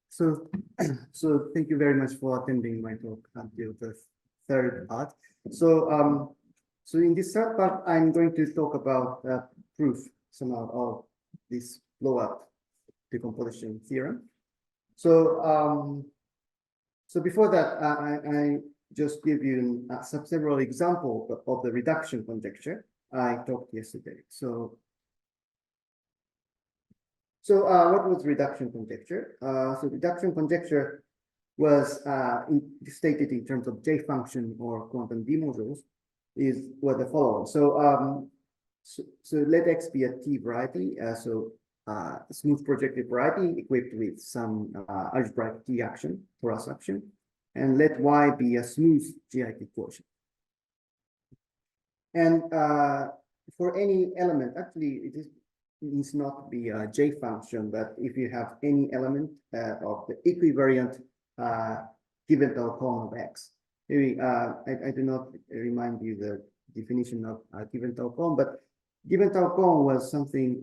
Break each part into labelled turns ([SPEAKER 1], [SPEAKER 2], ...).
[SPEAKER 1] So, so thank you very much for attending my talk until the third part. So in this third part, I'm going to talk about proof somehow of this blow-up decomposition theorem. So, so before that, I just give you several examples of the reduction conjecture I talked yesterday. So what was reduction conjecture? So reduction conjecture was stated in terms of J function or quantum D modules were the following. So let X be a T variety. Smooth projective variety equipped with some algebraic T action, Torus action, and let Y be a smooth GIT quotient. And for any element, actually, it needs not to be a J function, but if you have any element of the equivariant given Teleman of X. Maybe I do not remind you the definition of given Teleman, but given Teleman was something.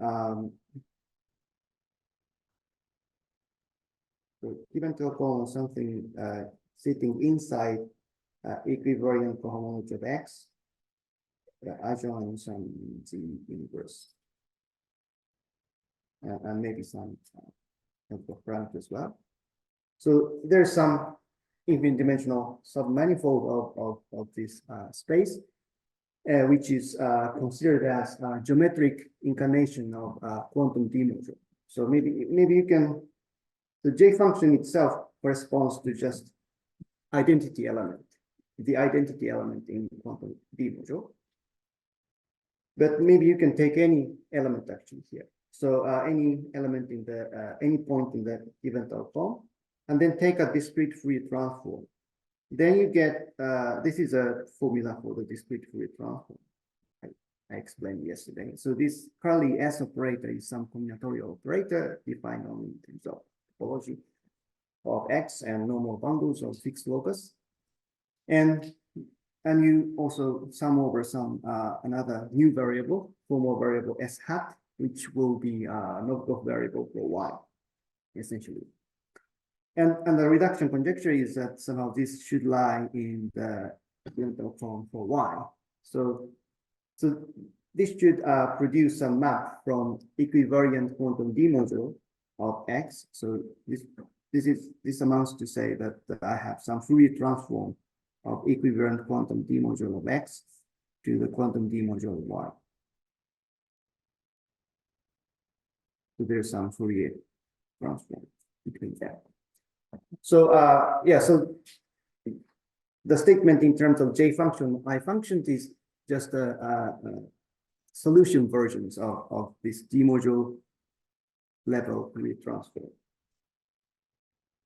[SPEAKER 1] Given Teleman was something sitting inside equivariant cohomology of X. I join some Z inverse. And maybe some parameters as well. So there's some infinite dimensional submanifold of this space, which is considered as a geometric incarnation of quantum D module. So maybe you can. The J function itself corresponds to just identity element, the identity element in quantum D module. But maybe you can take any element actually here. So any element in the any point in the given Teleman, and then take a discrete Fourier transform. Then you get this is a formula for the discrete Fourier transform. I explained yesterday. So this curly S operator is some combinatorial operator defined only in terms of topology of X and normal bundles of fixed locus, and you also sum over some another new variable, formal variable S hat, which will be a knockoff variable for Y, essentially. And the reduction conjecture is that somehow this should lie in the form for Y. So this should produce some map from equivariant quantum D module of X. So this amounts to say that I have some Fourier transform of equivariant quantum D module of X to the quantum D module of Y. So there's some Fourier transform between them. So yeah, so the statement in terms of J function, I function is just a solution versions of this D module level Fourier transform.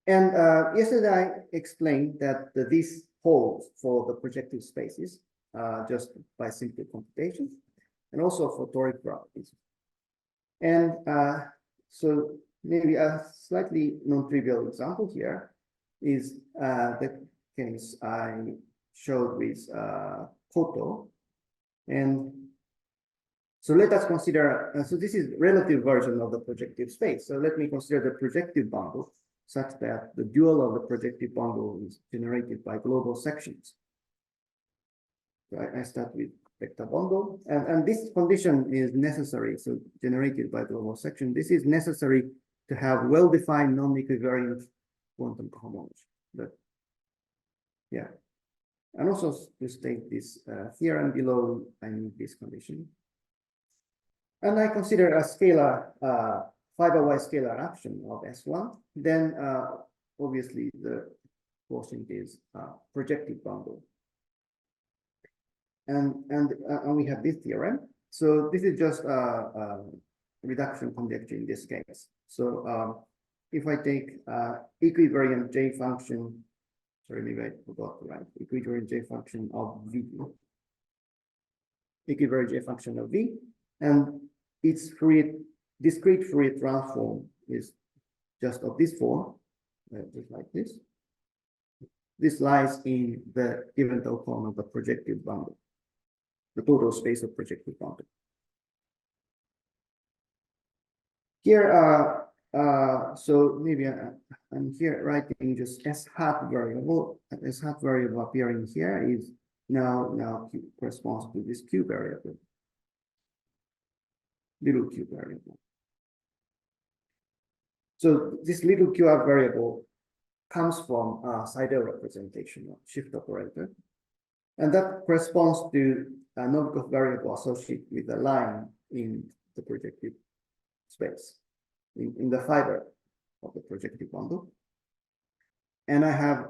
[SPEAKER 1] And yesterday I explained that this holds for the projective spaces just by simple computation, and also for toric properties. And so maybe a slightly non-trivial example here is the case I showed with Kyoto. And so let us consider, so this is relative version of the projective space. So let me consider the projective bundle such that the dual of the projective bundle is generated by global sections. So I start with vector bundle, and this condition is necessary. So generated by global section, this is necessary to have well-defined non-equivariant quantum cohomology. But yeah, and also to state this theorem below, I need this condition. And I consider a scalar, fiber-Y scalar action of S1. Then obviously the quotient is projective bundle. And we have this theorem. So this is just a reduction conjecture in this case. So if I take equivariant J function, sorry, maybe I forgot to write equivariant J function of V, equivariant J function of V, and its discrete Fourier transform is just of this form, just like this. This lies in the given Teleman of the projective bundle, the total space of projective bundle. Here, So maybe I'm here writing just S hat variable. S hat variable appearing here is now Q corresponds to this Q variable, little Q variable. So this little Q variable comes from a Seidel representation of shift operator, and that corresponds to a Novikov variable associated with a line in the projective space, in the fiber of the projective bundle. And I have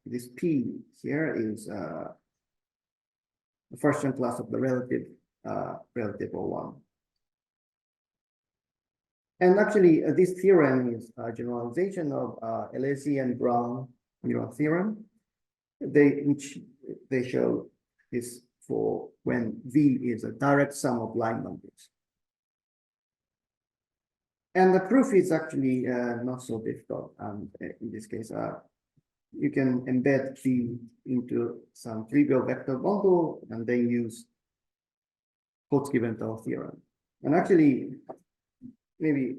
[SPEAKER 1] this P here is the first class of the relative O1. And actually, this theorem is a generalization of Alesi and Brown neural theorem. Which they show is for when V is a direct sum of line bundles. And the proof is actually not so difficult. In this case, you can embed V into some trivial vector bundle and then use Kotzky-Ventral theorem. And actually, maybe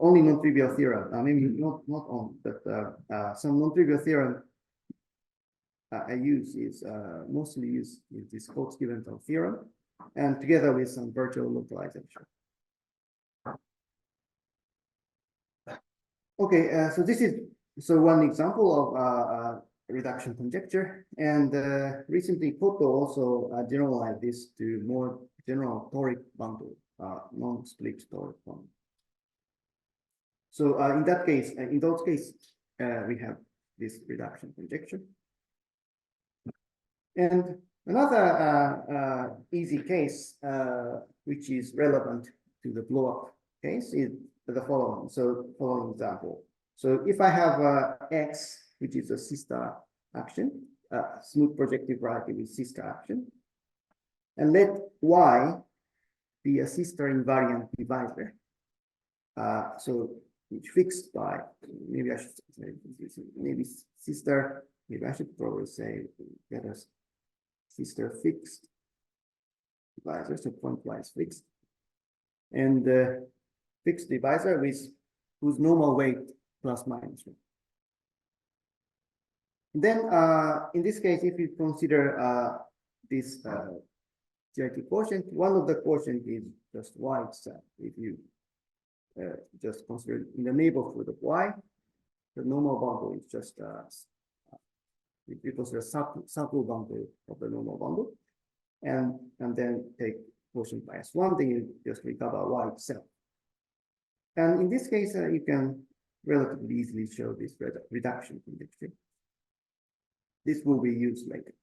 [SPEAKER 1] only non-trivial theorem, maybe not on, but some non-trivial theorem I use is mostly use this Kotzky-Ventral theorem, and together with some virtual localization. Okay, so this is one example of reduction conjecture, and recently Koto also generalized this to more general toric bundle, non-split toric bundle. So in that case, in those cases, we have this reduction conjecture. And another easy case, which is relevant to the blowup case, is the following. So following example. So if I have X, which is a sister action, smooth projective variety with sister action, and let Y be a sister invariant divisor. So which fixed by, maybe I should say, maybe sister, maybe I should probably say, get us sister fixed divisor, so pointwise fixed, and fixed divisor with whose normal weight plus minus 1. Then in this case, if you consider this GIT quotient, one of the quotient is just Y itself. If you just consider in the neighborhood of Y, the normal bundle is just if you consider sample bundle of the normal bundle, and then take quotient minus 1, then you just recover Y itself. And in this case, you can relatively easily show this reduction conjecture. This will be used later.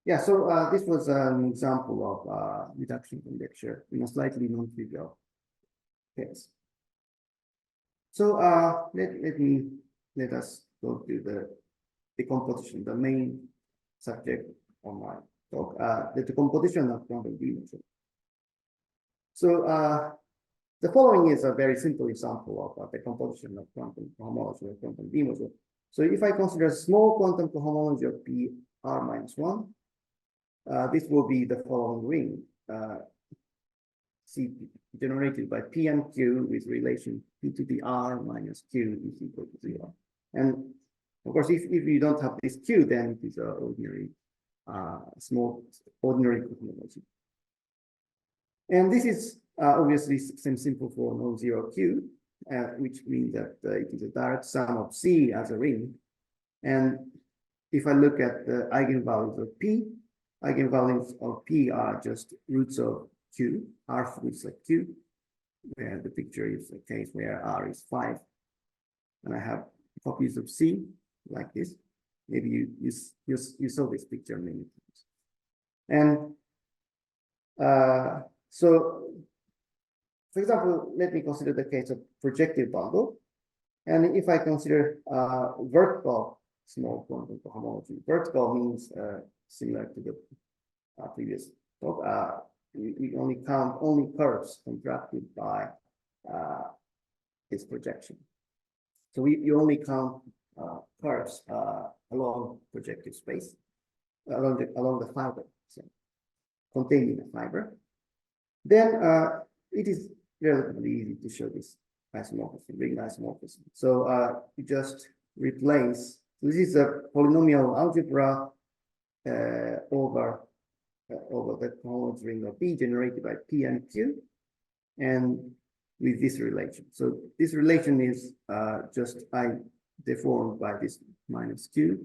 [SPEAKER 1] Yeah, so this was an example of reduction conjecture in a slightly non-trivial case. So let us go to the decomposition, the main subject of my talk, the decomposition of quantum dimension. So the following is a very simple example of the decomposition of quantum cohomology or quantum dimension. So if I consider a small quantum cohomology of P r minus 1, this will be the following ring, C generated by P and Q with relation P to the R minus Q is equal to 0. And of course, if you don't have this Q, then it is an ordinary, small ordinary cohomology. And this is obviously simple for non-zero Q, which means that it is a direct sum of C as a ring. And if I look at the eigenvalues of P, eigenvalues of P are just roots of Q, R roots of Q, where the picture is a case where R is 5. And I have copies of C like this. Maybe you saw this picture many times. And so, for example, let me consider the case of projective bundle. And if I consider vertical small quantum cohomology, vertical means similar to the previous talk. We only count curves contracted by this projection. So you only count curves along projective space, along the fiber. So, contained in a fiber, then it is relatively easy to show this isomorphism, ring isomorphism. So you just replace. This is a polynomial algebra over the cohomology ring of B generated by P and Q, and with this relation. So this relation is just I deformed by this minus Q.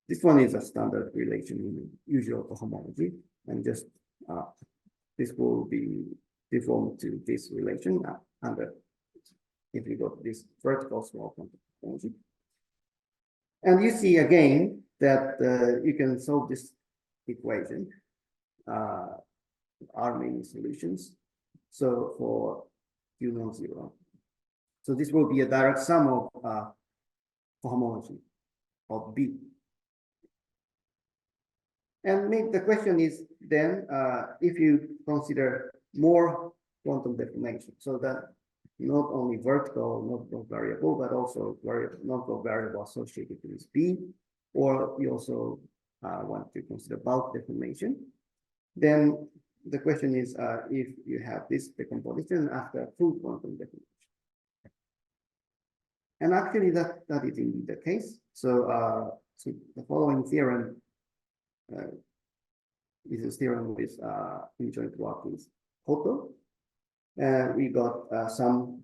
[SPEAKER 1] This one is a standard relation in usual cohomology, and just this will be deformed to this relation under if you got this vertical small quantum cohomology. And you see again that you can solve this equation, R many solutions. So for Q non-zero. So this will be a direct sum of cohomology of B. And the question is then if you consider more quantum deformation, so that not only vertical non-block variable, but also non-block variable associated with B, or you also want to consider bulk deformation, then the question is if you have this decomposition after full quantum deformation. And actually that is indeed the case. So, so the following theorem is a theorem with joint work with Koto. We got some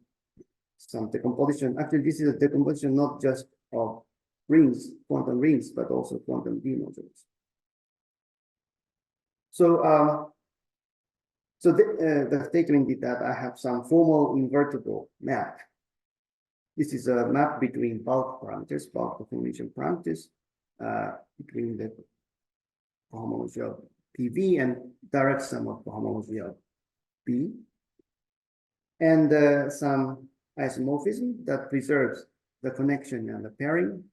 [SPEAKER 1] decomposition. Actually, this is a decomposition not just of rings, quantum rings, but also quantum D modules. So, so the statement is that I have some formal invertible map. This is a map between bulk parameters, bulk deformation parameters, between the cohomology of PV and direct sum of cohomology of B, and some isomorphism that preserves the connection and the pairing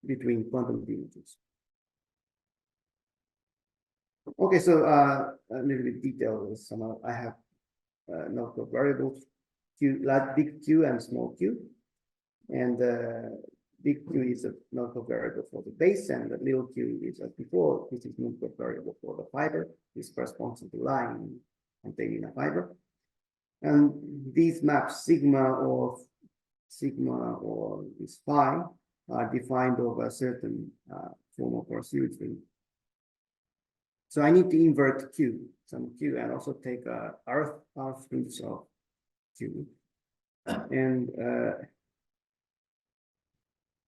[SPEAKER 1] between quantum D modules. Okay, so a little bit detail is some. I have notebook variables Q, like big Q and small q, and big Q is a notebook variable for the base, and the little q is as before. This is notebook variable for the fiber. This corresponds to the line containing a fiber, and these maps sigma or this phi are defined over a certain form of coercive ring. So I need to invert Q, some Q, and also take R fruits of Q. And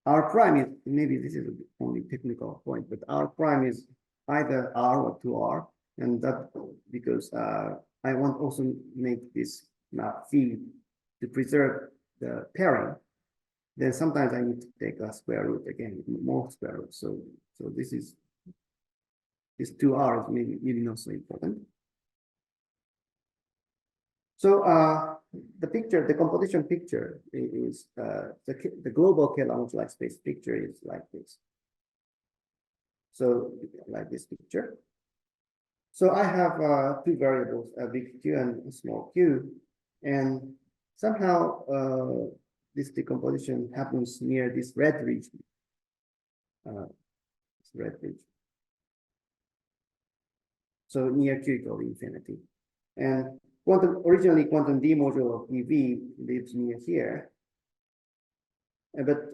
[SPEAKER 1] R prime is, maybe this is the only technical point, but R prime is either R or 2R. And that because I want also make this map phi to preserve the pairing. Then sometimes I need to take a square root again, more square root. So this is this 2R is maybe not so important. So the picture, the composition picture is the global Kaehler moduli space picture is like this. So like this picture. So I have two variables, a big Q and a small q, and somehow this decomposition happens near this red region. This red region. So near Q equal infinity. And originally quantum D module of EV lives near here. But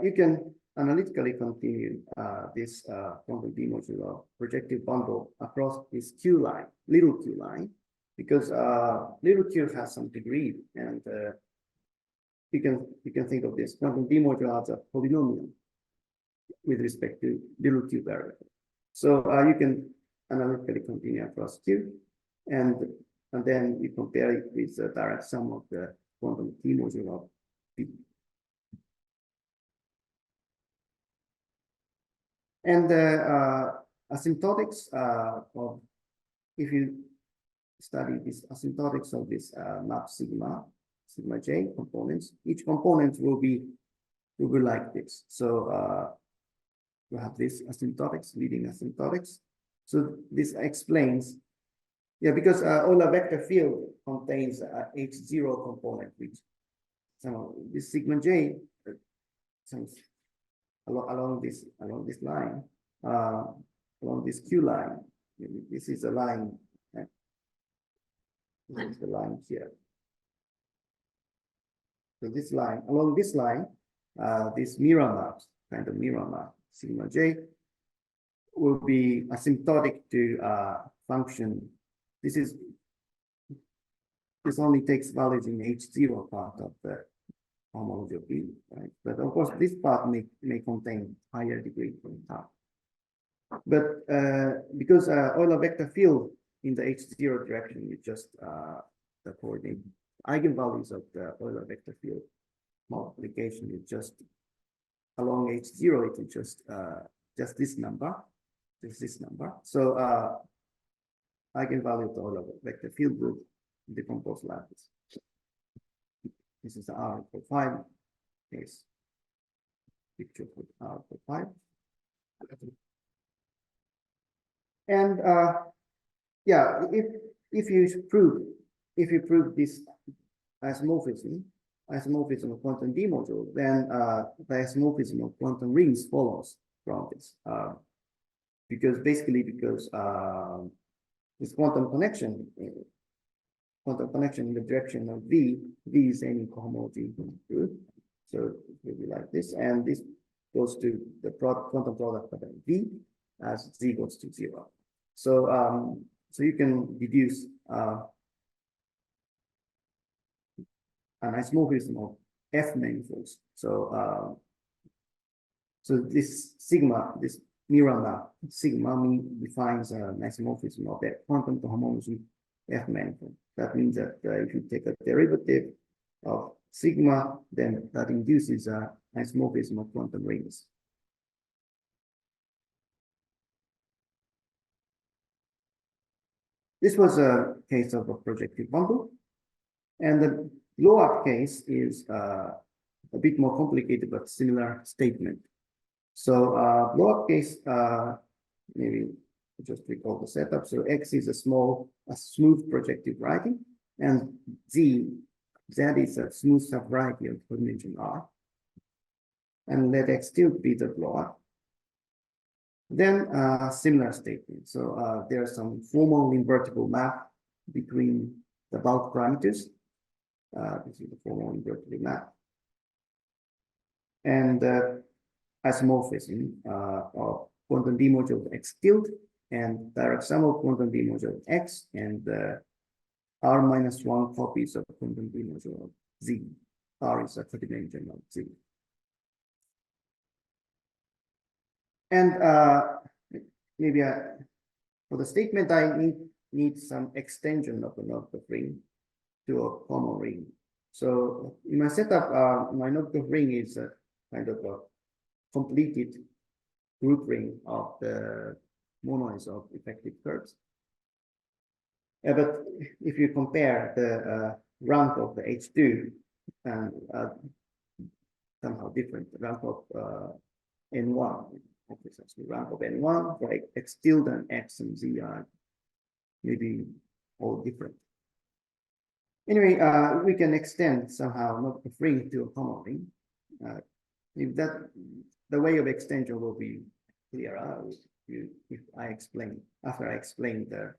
[SPEAKER 1] you can analytically continue this quantum D module of projective bundle across this Q line, little Q line, because little Q has some degree, and you can think of this quantum D module as a polynomial with respect to little Q variable. So you can analytically continue across Q, and then you compare it with the direct sum of the quantum T module of P. And the asymptotics of, if you study this asymptotics of this map sigma j components, each component will be like this. So you have this asymptotics, leading asymptotics. So this explains, yeah, because Euler vector field contains H0 component, which so this sigma j along this line along this Q line. This is a line. This is the line here. So this line, along this line, this mirror maps, kind of mirror map, sigma j, will be asymptotic to function. This only takes values in H0 part of the homology of B, right? But of course, this part may contain higher degree from top. But because Euler vector field in the H0 direction is just the coordinate eigenvalues of the Euler vector field multiplication is just along H0, it is just this number, So eigenvalue of the Euler vector field will decompose like this. This is the R equal 5 case. Picture with R equal 5. And yeah, if you prove this isomorphism of quantum D module, then the isomorphism of quantum rings follows from this. Because this quantum connection in the direction of V is any cohomology group. So it will be like this, and this goes to the quantum product of V as Z goes to 0. So so you can deduce an isomorphism of F manifolds. So so this sigma, this mirror map, sigma defines an isomorphism of that quantum cohomology F manifold. That means that if you take a derivative of sigma, then that induces an isomorphism of quantum rings. This was a case of a projective bundle. And the blow-up case is a bit more complicated, but similar statement. So blow-up case, maybe just recall the setup. So X is a smooth projective writing, and Z is a smooth subvariety of dimension R. And let X tilde be the blow-up. Then similar statement. So there are some formal invertible map between the bulk parameters. This is the formal invertible map. And isomorphism of quantum D module of X tilde and direct sum of quantum D module of X and R-1 copies of quantum D module of Z. R is a dimension of Z. And maybe for the statement, I need some extension of the node-of ring to a common ring. So in my setup, my node-of ring is a kind of a completed group ring of the monoids of effective curves. But if you compare the rank of the H2 and somehow different, rank of N1, this actually rank of N1 for X tilde and X and Z are maybe all different. Anyway, we can extend somehow not the ring to a common ring. If that the way of extension will be clearer if I explain after I explain the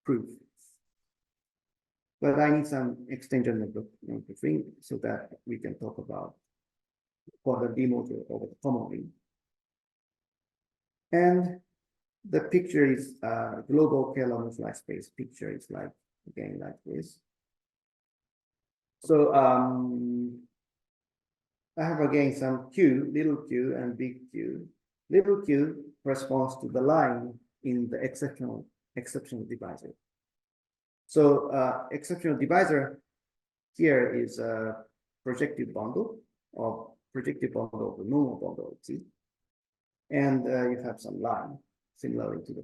[SPEAKER 1] proof. But I need some extension of the ring so that we can talk about quantum D module over the common ring. And the picture is global Kaehler moduli space picture is like again like this. So I have again some Q, little q and big Q. Little q corresponds to the line in the exceptional divisor. So exceptional divisor here is a projective bundle of the normal bundle of Z. And you have some line similar to the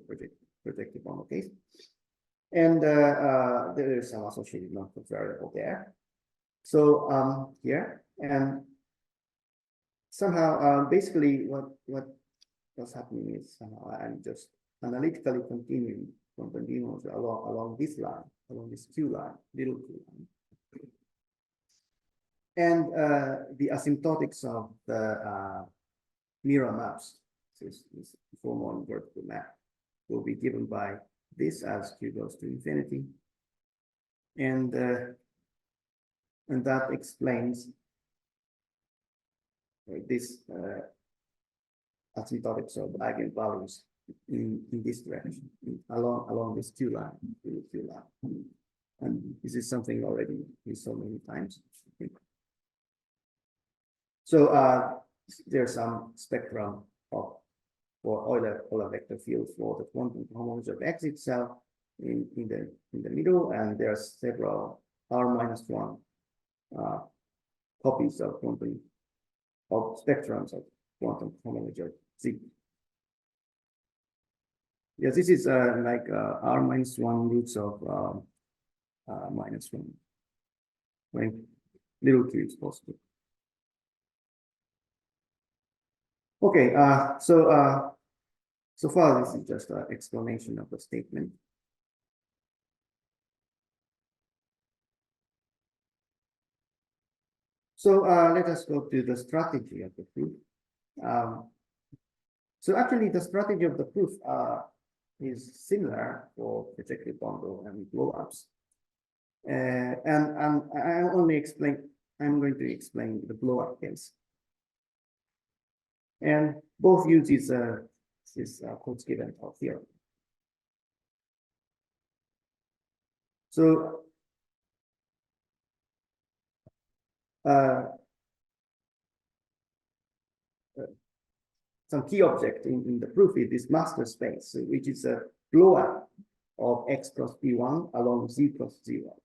[SPEAKER 1] projective bundle case. And there is some associated non-proof variable there. So here, and somehow basically what's happening is somehow I'm just analytically continuing quantum D module along this line, along this Q line, little q line. And the asymptotics of the mirror maps is formal invertible map. will be given by this as q goes to infinity. And that explains this asymptotic sort of eigenvalues in this direction, along this Q line. And this is something already we saw many times. So there's some spectrum for Euler vector field for the quantum cohomology of X itself in the middle, and there are several R-1 copies of spectrums of quantum cohomology of Z. Yeah, this is like R-1 roots of -1 when little q is possible. Okay, so far this is just an explanation of the statement. So let us go to the strategy of the proof. So actually, the strategy of the proof is similar for projective bundle and blowups. And I'm going to explain the blowup case. And both use this Kaehler theorem. So some key object in the proof is this master space, which is a blowup of X cross P1 along Z cross Z1.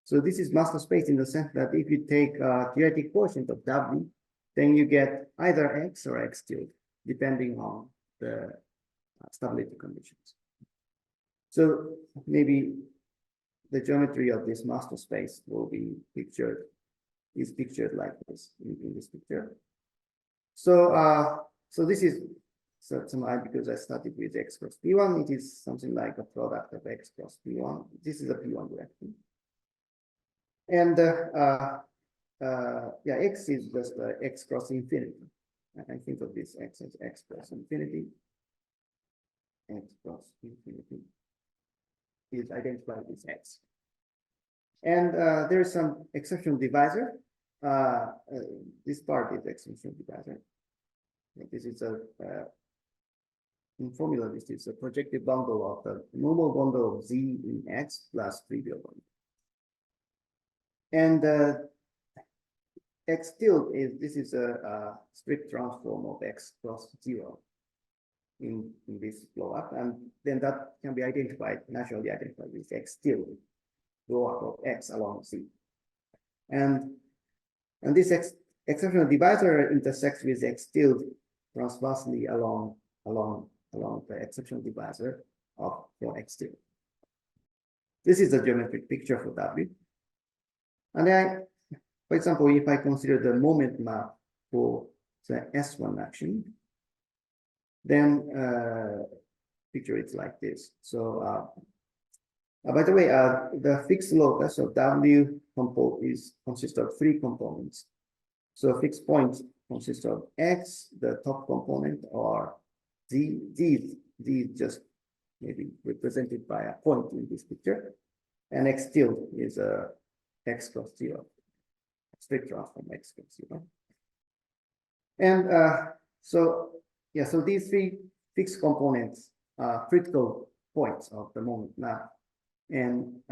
[SPEAKER 1] So this is master space in the sense that if you take a theoretic quotient of W, then you get either X or X tilde, depending on the stability conditions. So maybe the geometry of this master space will be pictured like this in this picture. So this is somehow because I started with X cross P1, it is something like a product of X cross P1. This is a P1 direction. And yeah, X is just X cross infinity. I think of this X as X cross infinity. X cross infinity is identified with X. And there is some exceptional divisor. This part is exceptional divisor. This is in formula, this is a projective bundle of the normal bundle of Z in X plus trivial bundle. And X tilde this is a strict transform of X cross 0 in this blowup, and then that can be naturally identified with X tilde, blowup of X along Z. And this exceptional divisor intersects with X tilde transversely along the exceptional divisor for X tilde. This is the geometric picture for W. And then, for example, if I consider the moment map for the S1 action, then picture it's like this. So by the way, the fixed locus of W consists of 3 components. So fixed points consist of X, the top component, or Z. Z is just maybe represented by a point in this picture, and X tilde is a X cross 0, strict transform X cross 0. And so these 3 fixed components are critical points of the moment map. And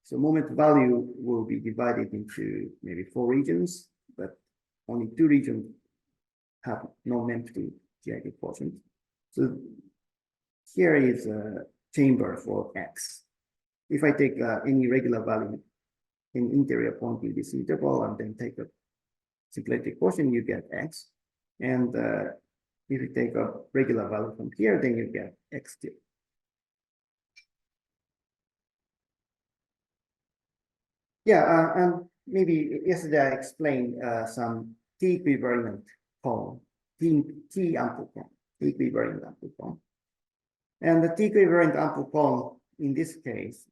[SPEAKER 1] so moment value will be divided into maybe 4 regions, but only 2 regions have non-empty GID quotient. So here is a chamber for X. If I take any regular value in interior point in this interval and then take a symplectic quotient, you get X. And if you take a regular value from here, then you get X tilde. Yeah, and maybe yesterday I explained some T equivariant cone, T ample cone, T equivariant ample cone. And the T equivariant ample cone, in this case,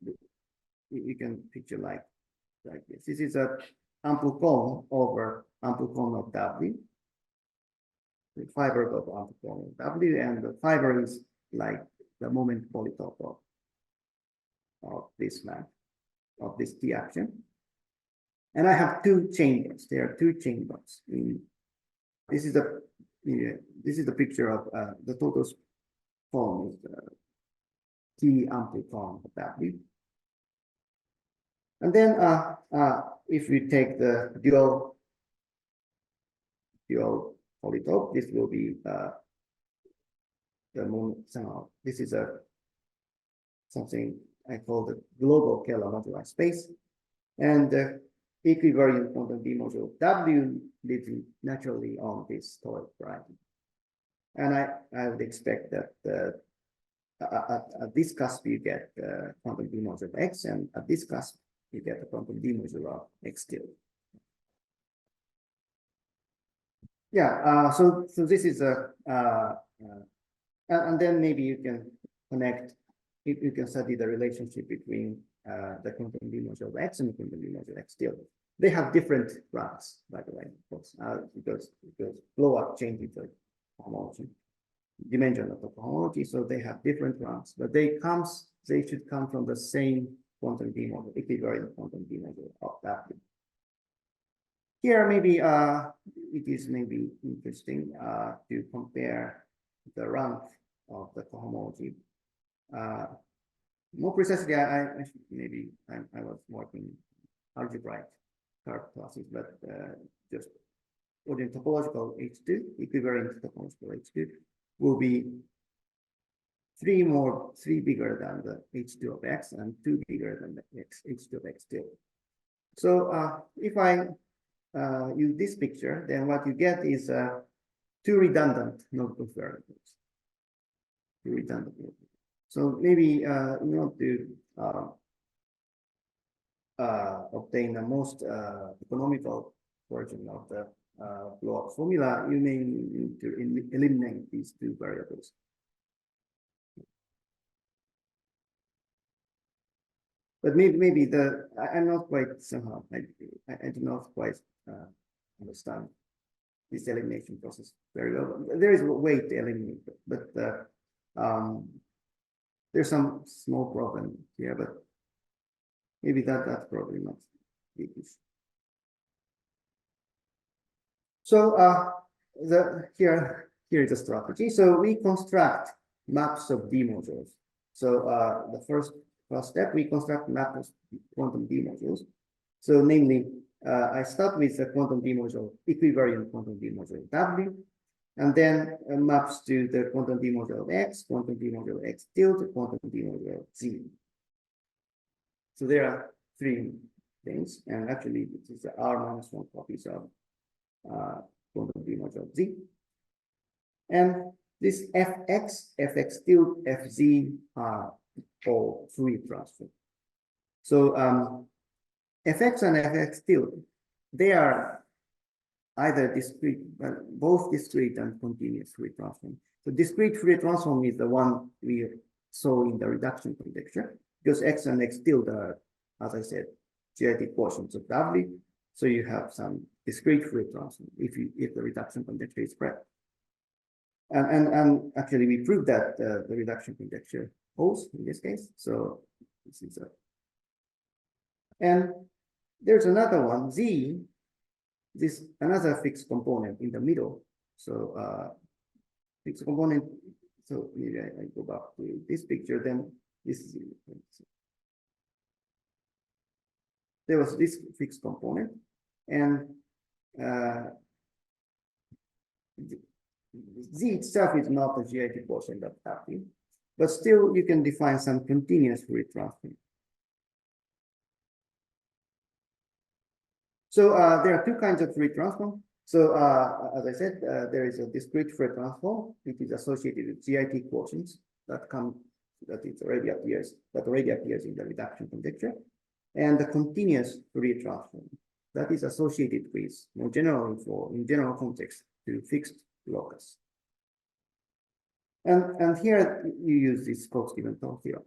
[SPEAKER 1] you can picture like this. This is a ample cone over ample cone of W, the fiber of ample cone of W, and the fiber is like the moment polytope of this map, of this T action. And I have two chambers. There are two chambers. This is the picture of the total form is T ampliform of W. And then if we take the dual polytope, this will be the moment somehow. This is something I call the global Kaehler moduli space, and the equivariant quantum D module W lives naturally on this toroid variety. And I would expect that at this cusp you get quantum D module X, and at this cusp you get a quantum D module of X tilde. Yeah, so this is and then maybe you can connect, you can study the relationship between the quantum D module X and the quantum D module X tilde. They have different ranks, by the way, of course, because blow up changes the cohomology, dimension of the cohomology, so they have different ranks, but they should come from the same quantum D module, equivariant quantum D module of W. Here, maybe it is maybe interesting to compare the rank of the cohomology. More precisely, I was working algebraic curve classes, but just ordinary topological H2, equivariant topological H2, will be three bigger than the H2 of X and 2 bigger than the H2 of X tilde. So if I use this picture, then what you get is two redundant notebook variables. Two redundant notebook. So maybe you want to obtain the most economical version of the blow-up formula, you may need to eliminate these two variables. But maybe I'm not quite somehow, I do not quite understand this elimination process very well. There is a way to eliminate it, but there's some small problem here, but maybe that's probably not the issue. So here is the strategy. So we construct maps of D modules. So the first step, we construct maps of quantum D modules. So namely, I start with the quantum D module, equivariant quantum D module W, and then maps to the quantum D module X, quantum D module X tilde, quantum D module Z. So there are three things, and actually this is the R-1 copies of quantum D module Z. And this Fx tilde, Fz are all Fourier transform. So Fx and Fx tilde, they are either discrete, both discrete and continuous Fourier transform. So discrete Fourier transform is the one we saw in the reduction conjecture, because X and X tilde are, as I said, geometric quotients of W. So you have some discrete Fourier transform if the reduction conjecture is correct. And actually we proved that the reduction conjecture holds in this case. So this is and there's another one, Z, this another fixed component in the middle. So fixed component, so maybe I go back to this picture, then this is, there was this fixed component, and Z itself is not a GIT quotient of W, but still you can define some continuous Fourier transform. So there are two kinds of Fourier transform. So as I said, there is a discrete Fourier transform, which is associated with GIT quotients that already appears in the reduction conjecture, and the continuous Fourier transform that is associated with more generally in general context to fixed locus. And here you use this Cox-Gibbon-Tau theorem.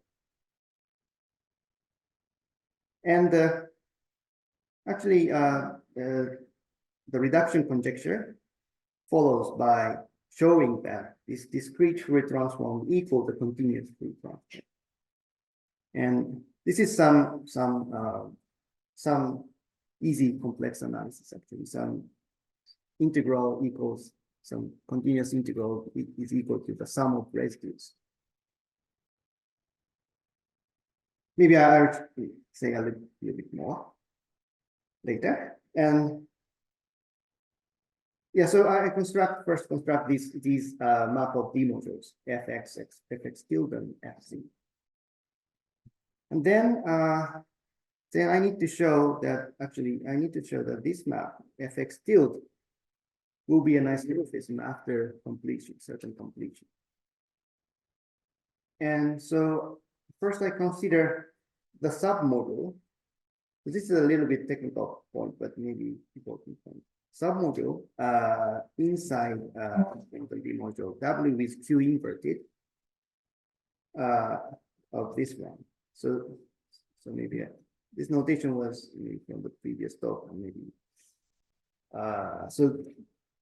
[SPEAKER 1] And actually, the reduction conjecture follows by showing that this discrete Fourier transform equal the continuous Fourier transform. And this is some easy complex analysis actually. Some integral equals some continuous integral is equal to the sum of residues. Maybe I'll say a little bit more later. And yeah, so I first construct these map of D modules, fx, fx tilde, and fc. And then I need to show that this map, fx tilde, will be an isomorphism after completion, certain completion. And so first I consider the submodule. This is a little bit technical point, but maybe important point. Submodule inside the D module W is Q inverted of this one. So maybe this notation was from the previous talk, maybe. So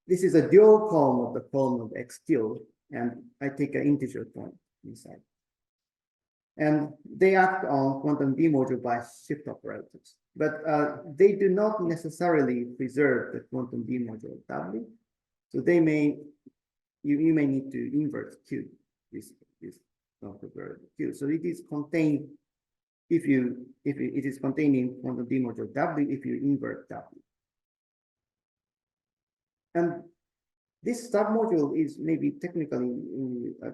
[SPEAKER 1] this is a dual column of the column of X tilde, and I take an integer point inside. And they act on quantum D module by shift operators, but they do not necessarily preserve the quantum D module W. So they may, you may need to invert Q, this non-preserved Q. So it is contained, if it is contained in quantum D module W if you invert W. And this submodule is maybe technically a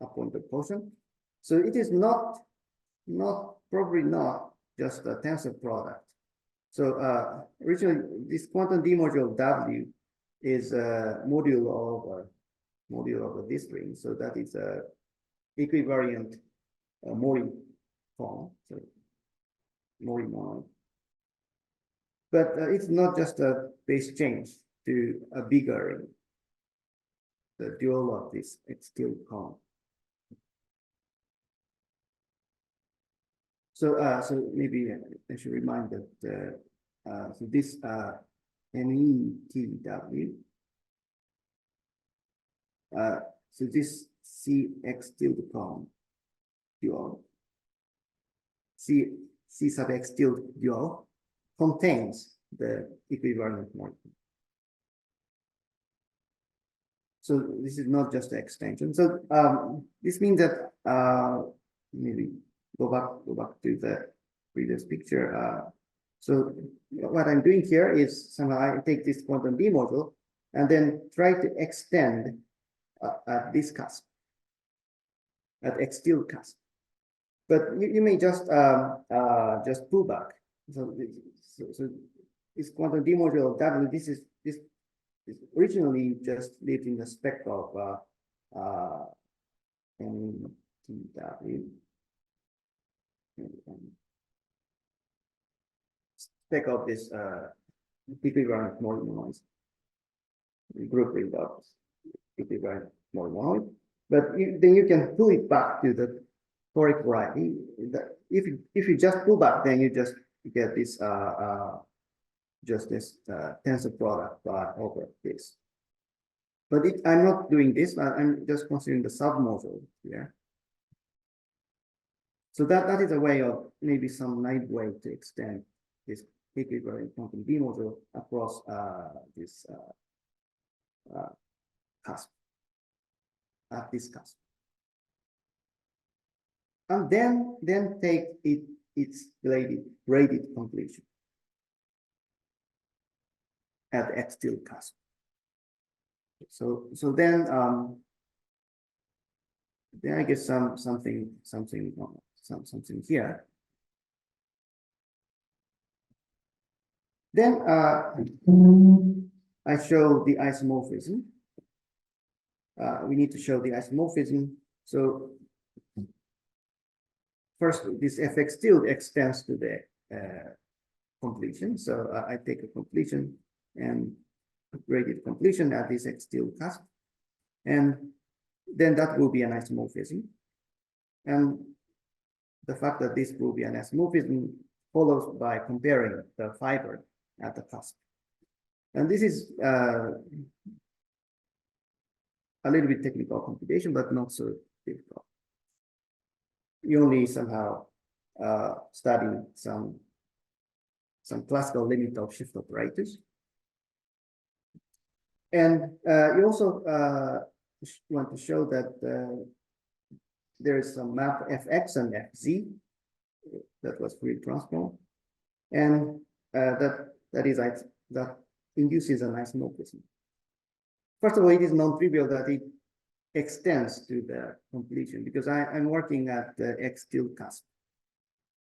[SPEAKER 1] point of quotient. So it is probably not just a tensor product. So originally this quantum D module W is a module of this string. So that is a equivariant Mori form. So Mori monoid. But it's not just a base change to a bigger ring. The dual of this, it's still calm. So maybe I should remind that so this METW. So this CX tilde column dual, C sub X tilde dual contains the equivariant molecule. So this is not just an extension. So this means that maybe go back to the previous picture. So what I'm doing here is somehow I take this quantum D module and then try to extend at this cusp, at X tilde cusp. But you may just pull back. So this quantum D module of W, this is originally just lived in the spec of MTW. Spec of this equivariant monoid group of equivariant monoid, but then you can pull it back to the toric variety. If you just pull back, then you just get this tensor product over this. But I'm not doing this. I'm just considering the submodule here. So that is a way of maybe some naive way to extend this equivariant quantum D module across this cusp, at this cusp. And then take its graded completion at X tilde cusp. So then I get something here. Then I show the isomorphism. We need to show the isomorphism. So first, this fx tilde extends to the completion. So I take a completion and graded completion at this X tilde cusp, and then that will be an isomorphism. And the fact that this will be an isomorphism follows by comparing the fiber at the cusp. And this is a little bit technical computation, but not so difficult. You only somehow study some classical limit of shift operators. And you also want to show that there is some map fx and fz that was Fourier transform, and that induces an isomorphism. First of all, it is non-trivial that it extends to the completion, because I'm working at the x tilde cusp.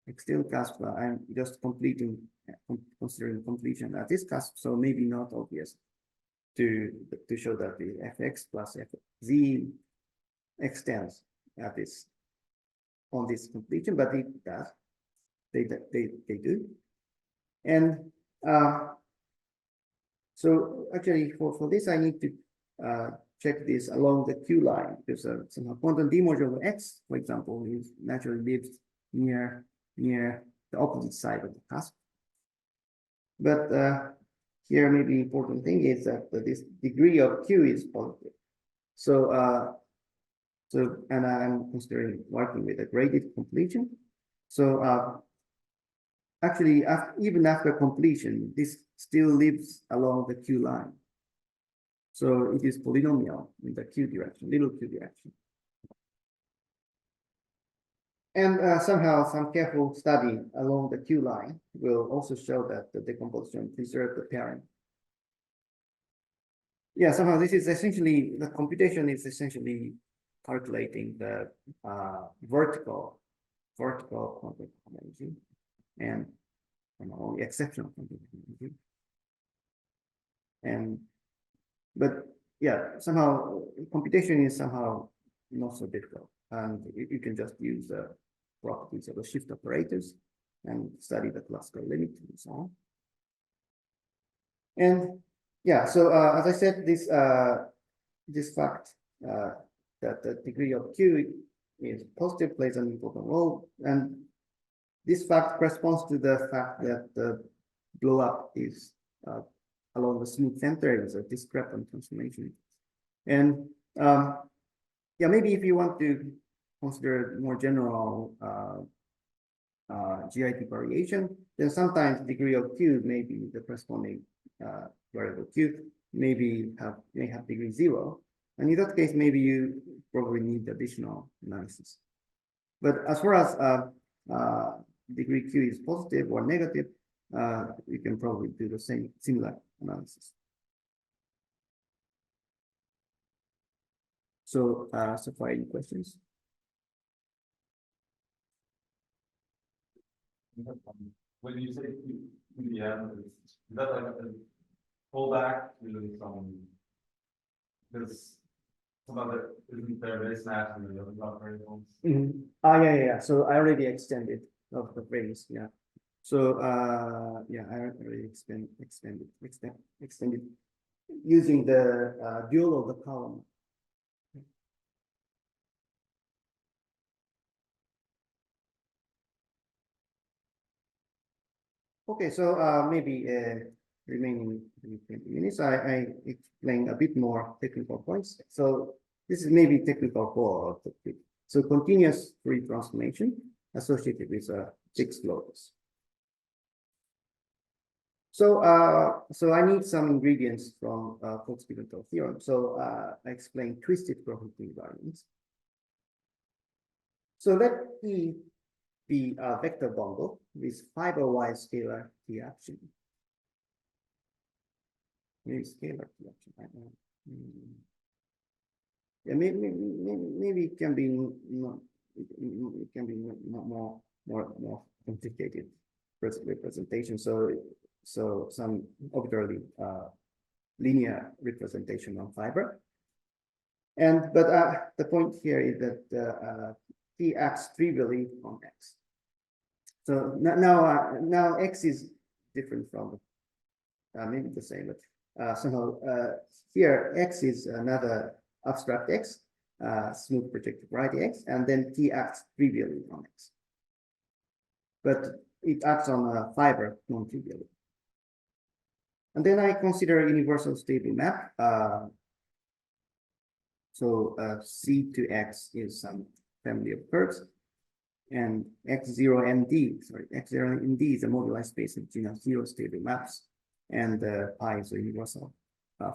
[SPEAKER 1] X tilde cusp, I'm just considering completion at this cusp, so maybe not obvious to show that the fx plus fz extends at this on this completion, but it does. They do. And so actually for this I need to check this along the Q line, because somehow quantum D modulo X, for example, is naturally lives near the opposite side of the cusp. But here maybe important thing is that this degree of Q is positive. So and I'm considering working with a graded completion. So actually, even after completion, this still lives along the Q line. So it is polynomial in the Q direction, little Q direction. And somehow some careful study along the Q line will also show that the decomposition preserves the pairing. Yeah, somehow this is essentially, the computation is essentially calculating the vertical quantum cohomology and only exceptional quantum cohomology. But yeah, somehow computation is somehow not so difficult, and you can just use the properties of the shift operators and study the classical limit and so on. And yeah, so as I said, this fact that the degree of Q is positive plays an important role, and this fact corresponds to the fact that the blowup is along the smooth center is a discrepant transformation. And yeah, maybe if you want to consider more general GIT variation, then sometimes degree of Q may be the corresponding variable Q may have degree 0. And in that case, maybe you probably need additional analysis. But as far as degree Q is positive or negative, you can probably do the similar analysis. So, so far, any questions?
[SPEAKER 2] When you say QDM, is that like a pullback to some? Because some other isn't there very snaps and the other not variables.
[SPEAKER 1] Yeah. So I already extended of the phrase. Yeah. So yeah, I already extended using the dual of the column. Okay, so maybe remaining 20 minutes, I explain a bit more technical points. So this is maybe technical for the topic. So continuous Fourier transformation associated with fixed locus. So so I need some ingredients from Fox-Bielenthal theorem. So I explain twisted property invariants. So let E be a vector bundle with fiber-wise scalar T action. Maybe scalar T action. I don't know. Yeah, maybe it can be more complicated representation. So some arbitrarily linear representation on fiber. But the point here is that T acts trivially on X. So now X is different from maybe the same, but somehow here X is another abstract X, smooth projective variety X, and then T acts trivially on X. But it acts on a fiber non-trivially. And then I consider universal stable map. So C to X is some family of curves, and X0 and D, X0 and D is a moduli space of genus 0 stable maps, and I is a universal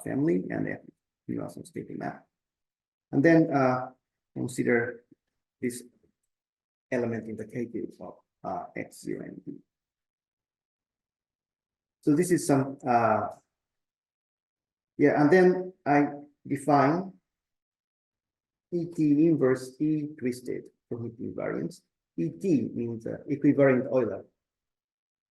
[SPEAKER 1] family, and F universal stable map. And then consider this element in the K cube of X0 and D. So this is some, and then I define ET inverse E twisted for equivariance. ET means equivariant Euler.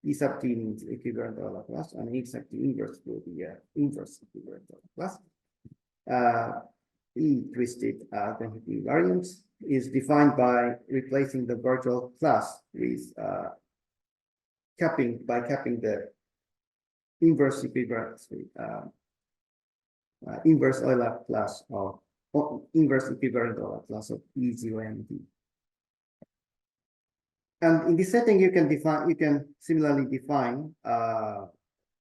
[SPEAKER 1] E sub T means equivariant Euler class, and E sub T inverse will be inverse equivariant Euler class. E twisted equivariance is defined by replacing the virtual class with capping the inverse equivariance inverse Euler class of inverse equivariant Euler class of E0 and D. And in this setting, you can similarly define,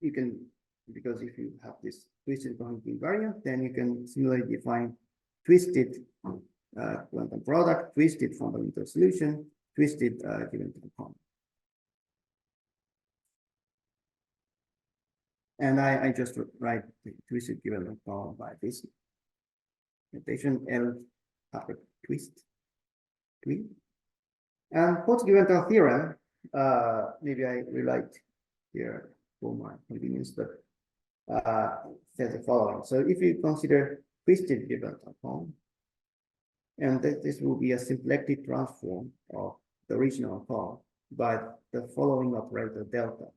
[SPEAKER 1] because if you have this twisted quantum invariant, then you can similarly define twisted quantum product, twisted fundamental solution, twisted given to the quantum. And I just write the twisted given to the quantum by this notation L upper twist. And post-Giventhal theorem, maybe I rewrite here for my convenience, but says the following. So if you consider twisted Giventhal form, and this will be a symplectic transform of the original form by the following operator delta.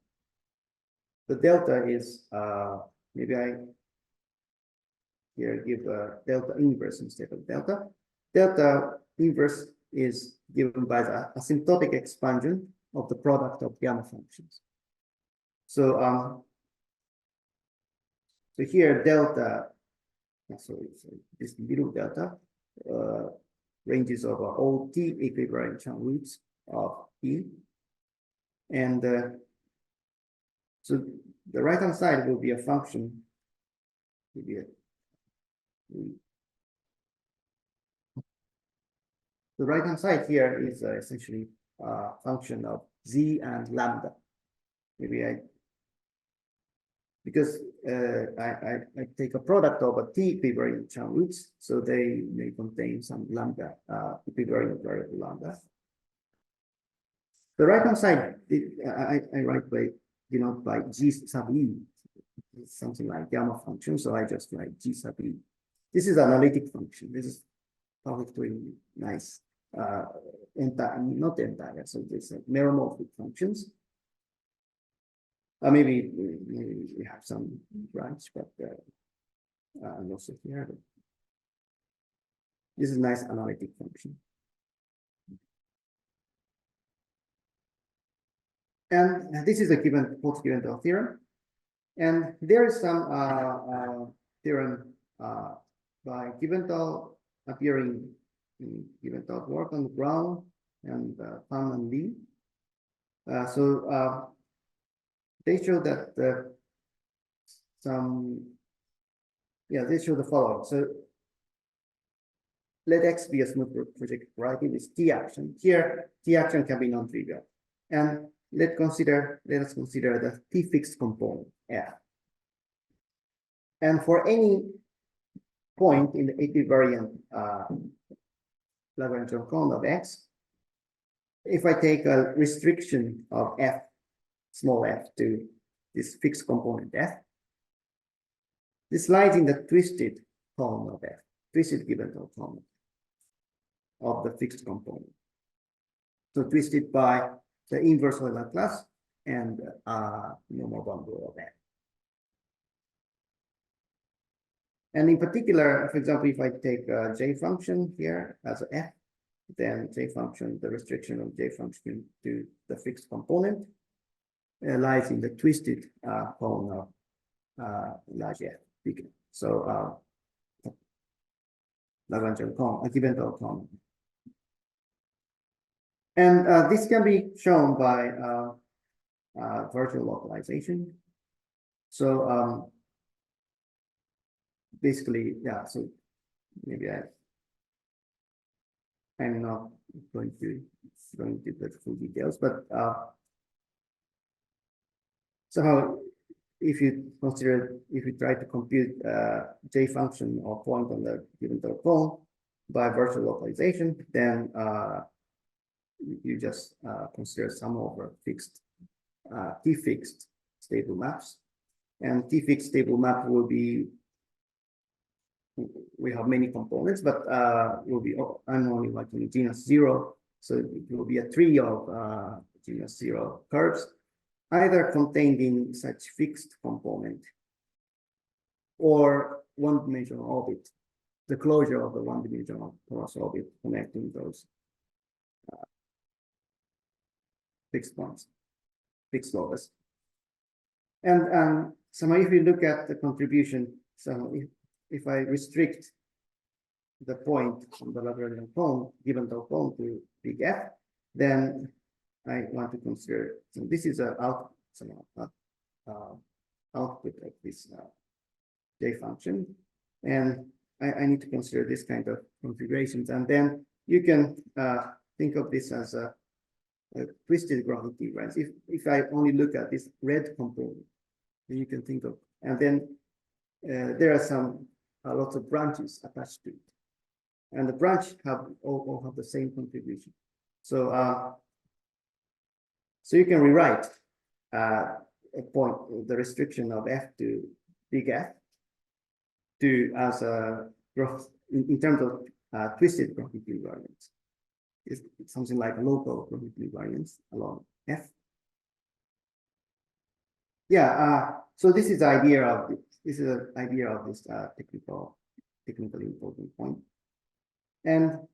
[SPEAKER 1] The delta is, maybe I here give a delta inverse instead of delta. Delta inverse is given by the asymptotic expansion of the product of gamma functions. So, so here delta, sorry, this middle delta ranges over all T equivariant chain roots of E, and so the right hand side will be a function. The right hand side here is essentially a function of Z and lambda. Maybe because I take a product of a T equivariant chain roots, so they may contain some lambda, equivariant variable lambda. The right hand side, I write by denote by G sub E, something like gamma function. So I just write G sub E. This is an analytic function. This is perfectly nice. Not entire, so this meromorphic functions. Maybe we have some branch, but and also here. This is a nice analytic function. And this is a given post-Giventhal theorem. And there is some theorem by Giventhal appearing in Giventhal's work on Brown and Pan and Lee. So they show that they show the following. So let X be a smooth projective variety with T action. Here, T action can be non-trivial. And let us consider the T fixed component F. And for any point in the equivariant Lagrangian cone of X, if I take a restriction of F, small f, to this fixed component F, this lies in the twisted cone of F, twisted Giventhal cone of the fixed component. So twisted by the inverse Euler class and normal bundle of F. And in particular, for example, if I take a J function here as a F, then J function, the restriction of J function to the fixed component lies in the twisted cone of large F. Big. So Lagrangian cone, a Giventhal cone. And this can be shown by virtual localization. So basically, yeah, so maybe I'm not going to go into the full details, but somehow if you try to compute J function or point on the given cone by virtual localization, then you just consider sum over fixed T-fixed stable maps. And T-fixed stable map will be, we have many components, but will be only like in genus 0. So it will be a tree of genus 0 curves, either contained in such fixed component or one-dimensional orbit, the closure of the one-dimensional cross orbit connecting those fixed points, fixed locus. And somehow if you look at the contribution, so if I restrict the point from the Lagrangian cone, given the cone to big F, then I want to consider, so this is an output of this J function. And I need to consider this kind of configurations. And then you can think of this as a twisted graph equivariance. If I only look at this red component, then you can think of, and then there are lots of branches attached to it. And the branch all have the same contribution. So so you can rewrite a point, the restriction of F to big F to as a graph in terms of twisted graph equivariance. It's something like a local graph equivariance along F. Yeah, so this is the idea of this technically important point. And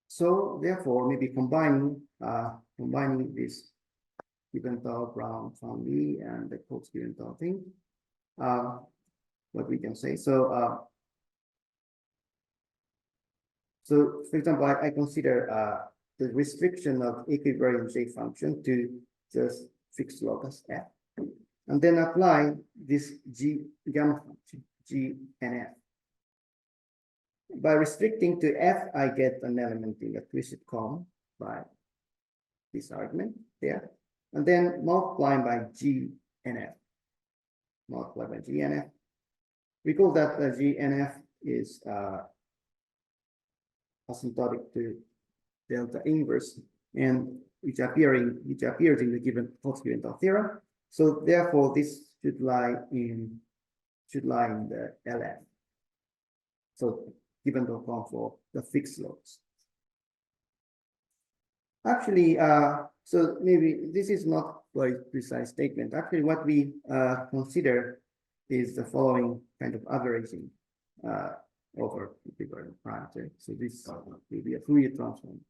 [SPEAKER 1] so therefore, maybe combining this Giventhal, Brown, Fourier, and the Coates-Giventhal thing, what we can say. So so for example, I consider the restriction of equivariant J function to just fixed locus F, and then apply this gamma function G and F. By restricting to F, I get an element in the twisted cone by this argument there, and then multiplying by G and F. Multiply by G and F. Recall that the G and F is asymptotic to delta inverse, and which appears in the given Coates-Giventhal theorem. So therefore, this should lie in the LF. So given the form for the fixed loads. Actually, so maybe this is not quite precise statement. Actually, what we consider is the following kind of averaging over equivariant parameter. So this will be a Fourier transform.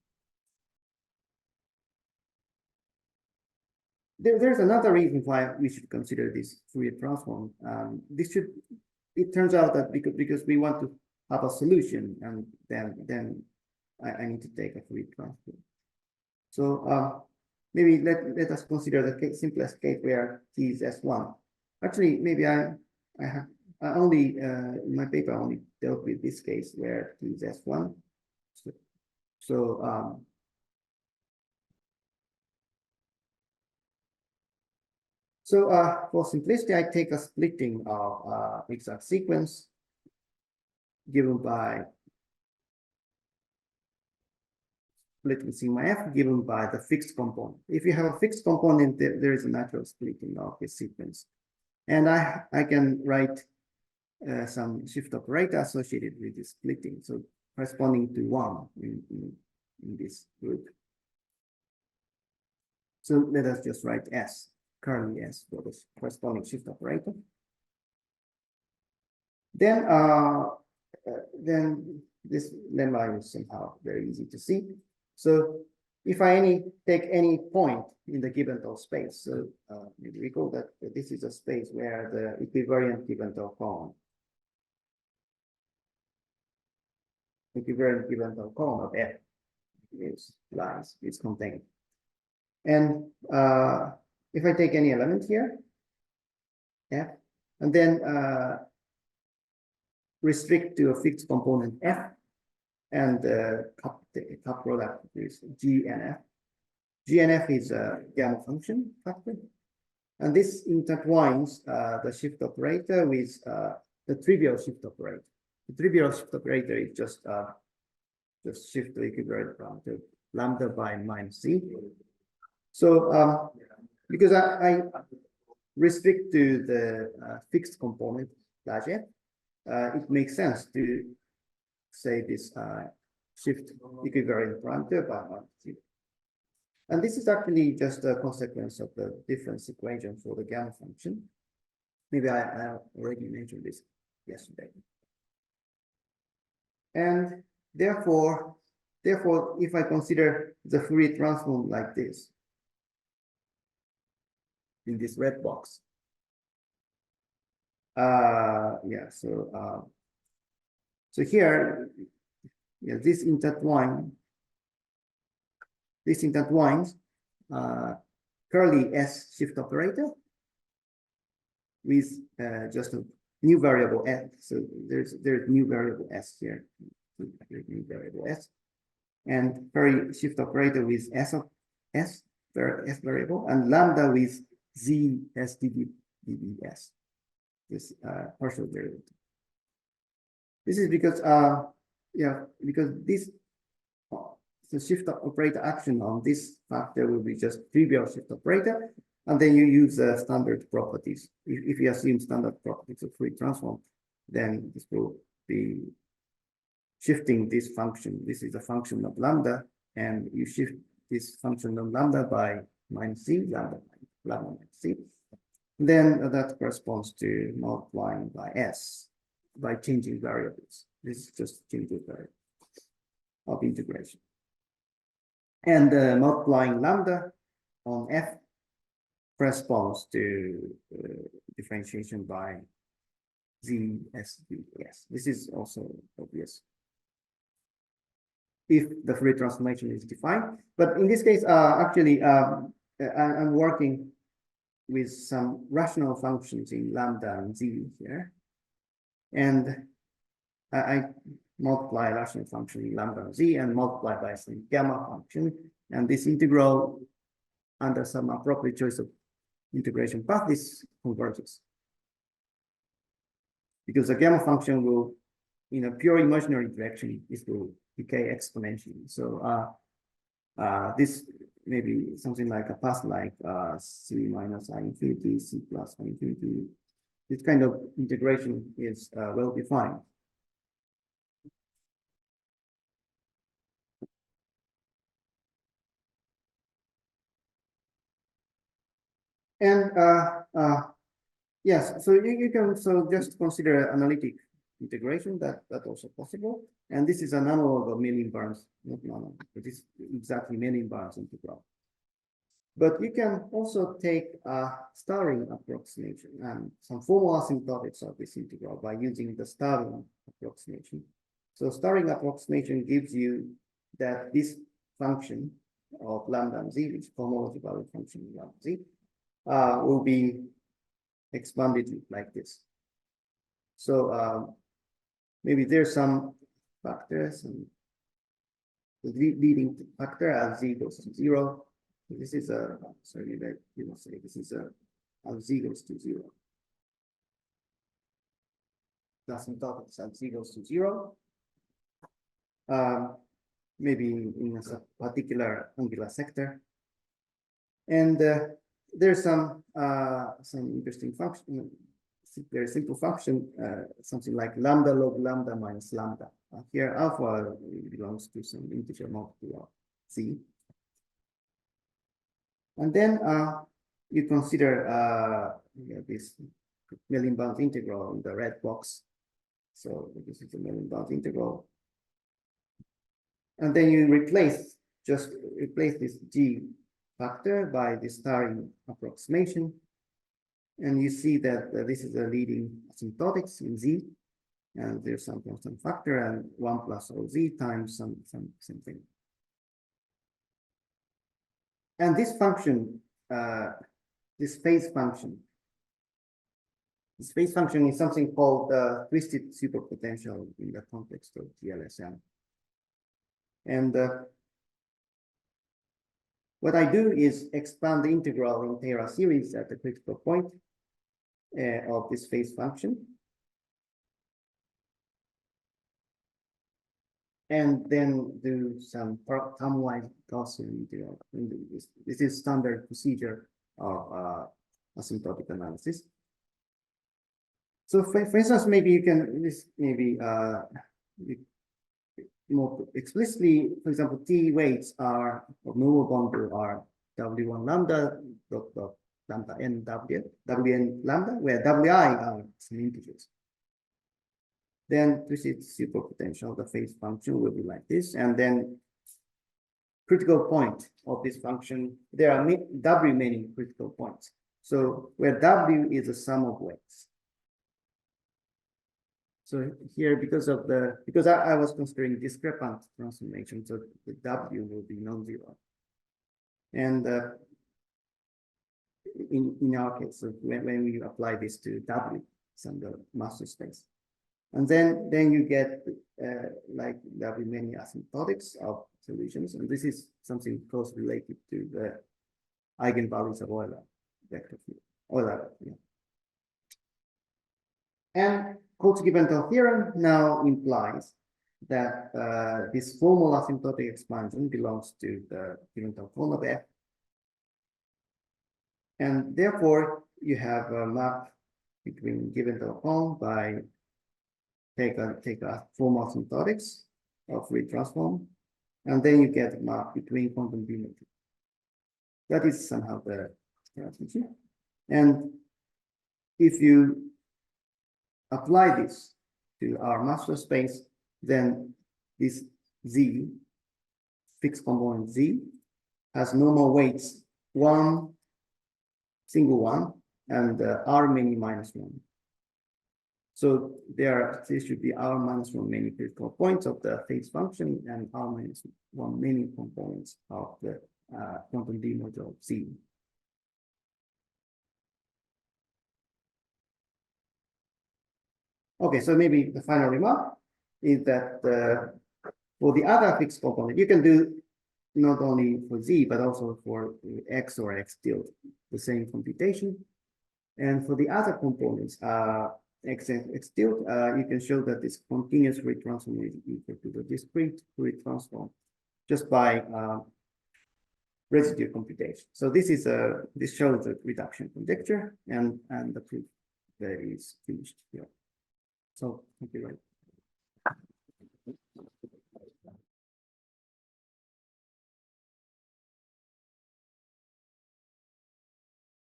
[SPEAKER 1] There's another reason why we should consider this Fourier transform. It turns out that because we want to have a solution, and then I need to take a Fourier transform. So maybe let us consider the simplest case where T is S1. Actually, maybe I only in my paper I only dealt with this case where T is S1. So for simplicity, I take a splitting of exact sequence given by splitting sigma f given by the fixed component. If you have a fixed component, there is a natural splitting of this sequence. And I can write some shift operator associated with this splitting, so corresponding to 1 in this group. So let us just write S, currently S, for this corresponding shift operator. Then this lemma is somehow very easy to see. So if I take any point in the Giventhal space, so maybe recall that this is a space where the equivariant Giventhal cone of F is contained. And if I take any element here, F, and then restrict to a fixed component F, and the cup product is G and F. G and F is a gamma function factor, and this intertwines the shift operator with the trivial shift operator. The trivial shift operator is just shift the equivariant parameter lambda by minus c. So because I restrict to the fixed component dash F, it makes sense to say this shift equivariant parameter by minus c. And this is actually just a consequence of the difference equation for the gamma function. Maybe I already mentioned this yesterday. And therefore, if I consider the Fourier transform like this, in this red box, so here, this intertwines curly S shift operator with just a new variable S. So there's new variable S here. New variable S, and curly shift operator with S variable, and lambda with Z S DBS. This partial derivative. This is because because this the shift operator action on this factor will be just trivial shift operator, and then you use standard properties. If you assume standard properties of Fourier transform, then this will be shifting this function. This is a function of lambda, and you shift this function of lambda by minus c, lambda minus c. Then that corresponds to multiplying by s by changing variables. This is just changing variables of integration. And multiplying lambda on f corresponds to differentiation by z s d s. This is also obvious if the Fourier transformation is defined. But in this case, actually, I'm working with some rational functions in lambda and z here. And I multiply a rational function in lambda and z and multiply by some gamma function. And this integral, under some appropriate choice of integration path, this converges. Because the gamma function will, in a pure imaginary direction, this will decay exponentially. So this may be something like a path like c minus I infinity, c plus I infinity. This kind of integration is well defined. And yes, so you can just consider analytic integration, that also possible. And this is an analog of Mellin-Barnes, not nano, but it's exactly Mellin-Barnes integral. But you can also take a Starling approximation and some formal asymptotics of this integral by using the Starling approximation. So Starling approximation gives you that this function of lambda and z, which is cohomology value function of lambda z, will be expanded like this. So maybe there's some factors, and the leading factor as z goes to 0. This is a, sorry, that you will say this is a as z goes to 0. The asymptotics as z goes to 0. Maybe in a particular angular sector. And there's some interesting function, very simple function, something like lambda log lambda minus lambda. Here alpha belongs to some integer multiple of z. And then you consider this Mellin-Barnes integral in the red box. So this is the Mellin-Barnes integral. And then you replace this g factor by the Starling approximation. And you see that this is a leading asymptotics in z. And there's some constant factor and 1 plus OZ times something. And this function, this phase function, This phase function is something called twisted superpotential in the context of GLSM. And what I do is expand the integral in Taylor series at the critical point of this phase function. And then do some term-wise Gaussian integral. This is standard procedure of asymptotic analysis. So for instance, maybe you can more explicitly, for example, T weights are of normal boundary are W1 lambda dot lambda n Wn lambda, where Wi are some integers. Then this is superpotential. The phase function will be like this, and then critical point of this function. There are W many critical points. So where W is the sum of weights. So here, because I was considering discrepant transformation, so the W will be non-zero. And in our case, so when we apply this to W, it's under master space. And then you get like W many asymptotics of solutions, and this is something closely related to the eigenvalues of Euler vector field. Euler, yeah. And Cauchy-Benthal theorem now implies that this formal asymptotic expansion belongs to the Benthal form of F, and therefore you have a map between Benthal form by take a formal asymptotics of Fourier transform, and then you get a map between quantum dimensions. That is somehow the strategy. And if you apply this to our master space, then this Z, fixed component Z, has normal weights one, single one, and R many minus one. So there should be R minus one many critical points of the phase function and R minus one many components of the quantum D module of Z. Okay, so maybe the final remark is that for the other fixed component, you can do not only for Z, but also for X or X tilde, the same computation. And for the other components, X and X tilde, you can show that this continuous Fourier transform is equal to the discrete Fourier transform just by residue computation. So this shows the reduction conjecture, and the proof that is finished here. So thank you very much.